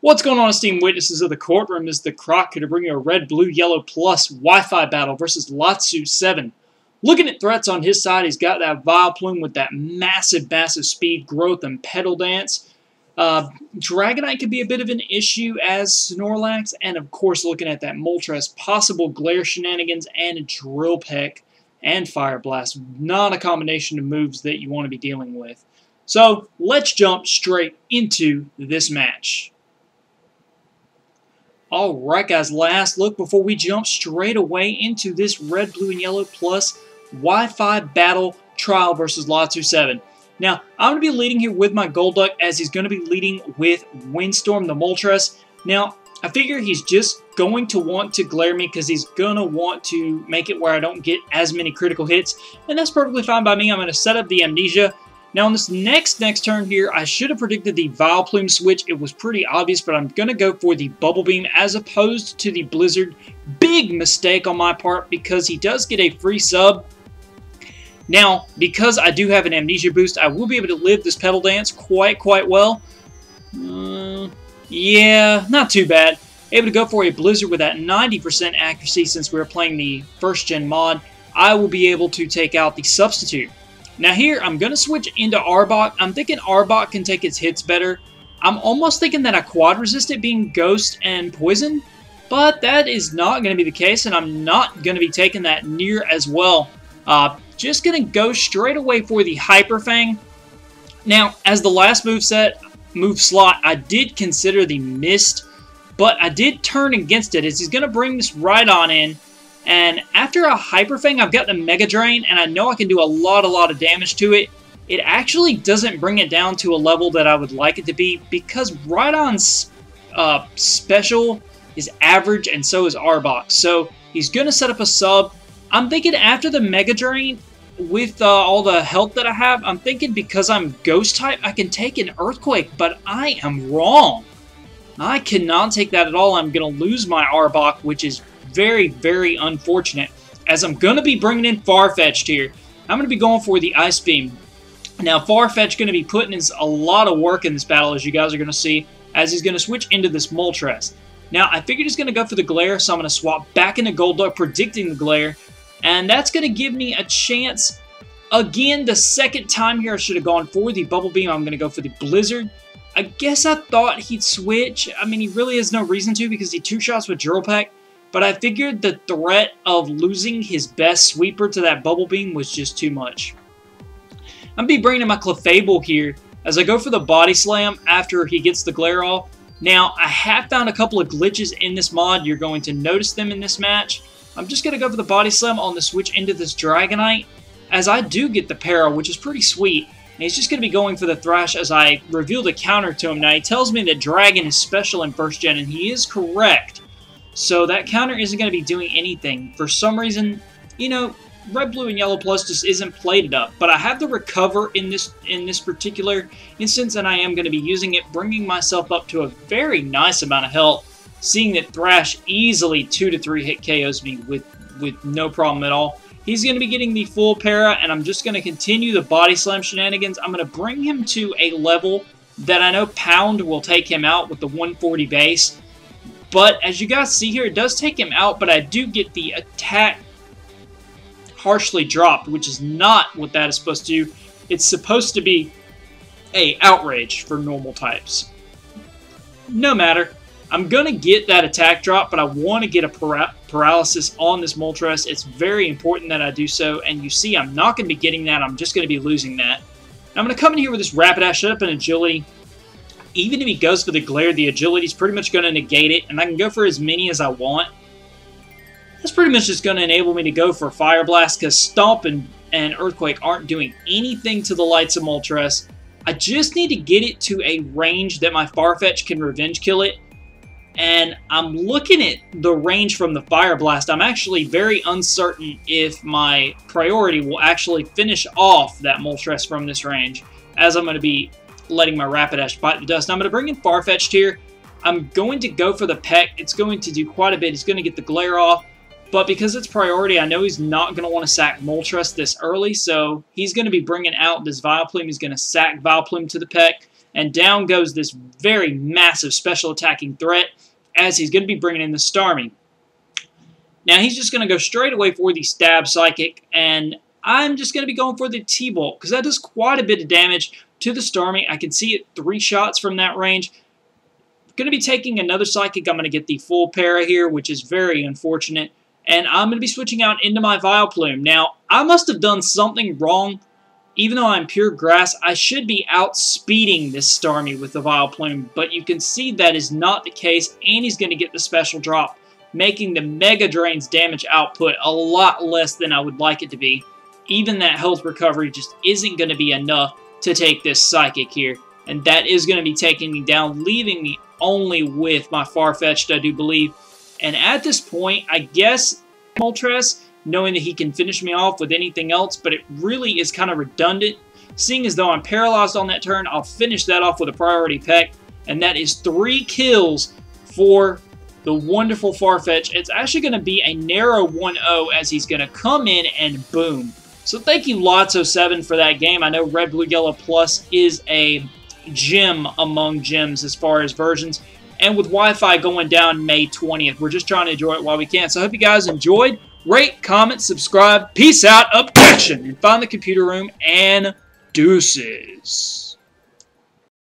What's going on, esteemed witnesses of the courtroom? Is the Croc here to bring you a red, blue, yellow plus Wi-Fi battle versus Latsu7. Looking at threats on his side, he's got that Vileplume with that massive speed, growth, and pedal dance. Dragonite could be a bit of an issue as Snorlax, and of course looking at that Moltres, possible Glare shenanigans, and a Drill Peck and Fire Blast. Not a combination of moves that you want to be dealing with. So let's jump straight into this match. Alright guys, last look before we jump straight away into this red, blue, and yellow plus Wi-Fi battle trial versus Latsu7. Now, I'm going to be leading here with my Golduck as he's going to be leading with Windstorm the Moltres. Now, I figure he's just going to want to glare me because he's going to want to make it where I don't get as many critical hits. And that's perfectly fine by me. I'm going to set up the Amnesia. Now on this next turn here, I should have predicted the Vileplume switch. It was pretty obvious, but I'm going to go for the Bubble Beam as opposed to the Blizzard. Big mistake on my part because he does get a free sub. Now, because I do have an Amnesia boost, I will be able to live this Pedal Dance quite well. Yeah, not too bad. Able to go for a Blizzard with that 90% accuracy since we were playing the first gen mod. I will be able to take out the Substitute. Now here, I'm going to switch into Arbok. I'm thinking Arbok can take its hits better. I'm almost thinking that I quad resist it being Ghost and Poison, but that is not going to be the case, and I'm not going to be taking that near as well. Just going to go straight away for the Hyper Fang. Now, as the last move slot, I did consider the Mist, but I did turn against it as he's going to bring this right on in. And after a Hyper Fang, I've got the Mega Drain, and I know I can do a lot of damage to it. It actually doesn't bring it down to a level that I would like it to be because Rhydon's special is average, and so is Arbok. So he's going to set up a sub. I'm thinking after the Mega Drain, with all the health that I have, I'm thinking because I'm Ghost type, I can take an Earthquake, but I am wrong. I cannot take that at all. I'm going to lose my Arbok, which is very unfortunate, as I'm going to be bringing in Farfetch'd here. I'm going to be going for the Ice Beam. Now, Farfetch'd going to be putting in a lot of work in this battle, as you guys are going to see, as he's going to switch into this Moltres. Now, I figured he's going to go for the Glare, so I'm going to swap back into Golduck, predicting the Glare, and that's going to give me a chance. Again, the second time here, I should have gone for the Bubble Beam. I'm going to go for the Blizzard. I guess I thought he'd switch. I mean, he really has no reason to because he two-shots with Drill Peck. But I figured the threat of losing his best sweeper to that Bubble Beam was just too much. I'm going to be bringing in my Clefable here as I go for the Body Slam after he gets the Glare off. Now, I have found a couple of glitches in this mod. You're going to notice them in this match. I'm just going to go for the Body Slam on the switch into this Dragonite, as I do get the Para, which is pretty sweet. And he's just going to be going for the Thrash as I reveal the counter to him. Now, he tells me that Dragon is special in first gen, and he is correct. So that counter isn't going to be doing anything. For some reason, you know, red, blue, and yellow plus just isn't plated up. But I have the Recover in this particular instance, and I am going to be using it, bringing myself up to a very nice amount of health, seeing that Thrash easily 2 to 3 hit KOs me with no problem at all. He's going to be getting the full Para, and I'm just going to continue the Body Slam shenanigans. I'm going to bring him to a level that I know Pound will take him out with the 140 base. But as you guys see here, it does take him out, but I do get the attack harshly dropped, which is not what that is supposed to do. It's supposed to be a outrage for normal types. No matter. I'm going to get that attack drop, but I want to get a paralysis on this Moltres. It's very important that I do so, and you see I'm not going to be getting that. I'm just going to be losing that. Now, I'm going to come in here with this Rapidash, set up an Agility. Even if he goes for the Glare, the Agility is pretty much going to negate it, and I can go for as many as I want. That's pretty much just going to enable me to go for Fire Blast, because Stomp and Earthquake aren't doing anything to the Lights of Moltres. I just need to get it to a range that my Farfetch can Revenge Kill it, and I'm looking at the range from the Fire Blast. I'm actually very uncertain if my priority will actually finish off that Moltres from this range, as I'm going to be letting my Rapidash bite the dust. Now I'm going to bring in Farfetch'd here. I'm going to go for the Peck. It's going to do quite a bit. He's going to get the Glare off, but because it's priority, I know he's not going to want to sack Moltres this early, so he's going to be bringing out this Vileplume. He's going to sack Vileplume to the Peck. and down goes this very massive special attacking threat as he's going to be bringing in the Starmie. Now he's just going to go straight away for the Stab Psychic, and I'm just going to be going for the T-Bolt because that does quite a bit of damage to the Starmie. I can see it 3 shots from that range. Going to be taking another Psychic. I'm going to get the full para here, which is very unfortunate. And I'm going to be switching out into my Vileplume. Now, I must have done something wrong. Even though I'm pure grass, I should be outspeeding this Starmie with the Vileplume. But you can see that is not the case, and he's going to get the special drop, making the Mega Drain's damage output a lot less than I would like it to be. Even that health recovery just isn't going to be enough to take this Psychic here. And that is going to be taking me down, leaving me only with my Farfetch'd, I do believe. And at this point, I guess Moltres, knowing that he can finish me off with anything else, but it really is kind of redundant. Seeing as though I'm paralyzed on that turn, I'll finish that off with a priority peck. And that is 3 kills for the wonderful Farfetch. It's actually going to be a narrow 1-0 as he's going to come in and boom. So thank you Latsu7 for that game. I know Red, Blue, Yellow Plus is a gem among gems as far as versions. And with Wi-Fi going down May 20th, we're just trying to enjoy it while we can. So I hope you guys enjoyed. Rate, comment, subscribe. Peace out, objection, and find the computer room, and deuces.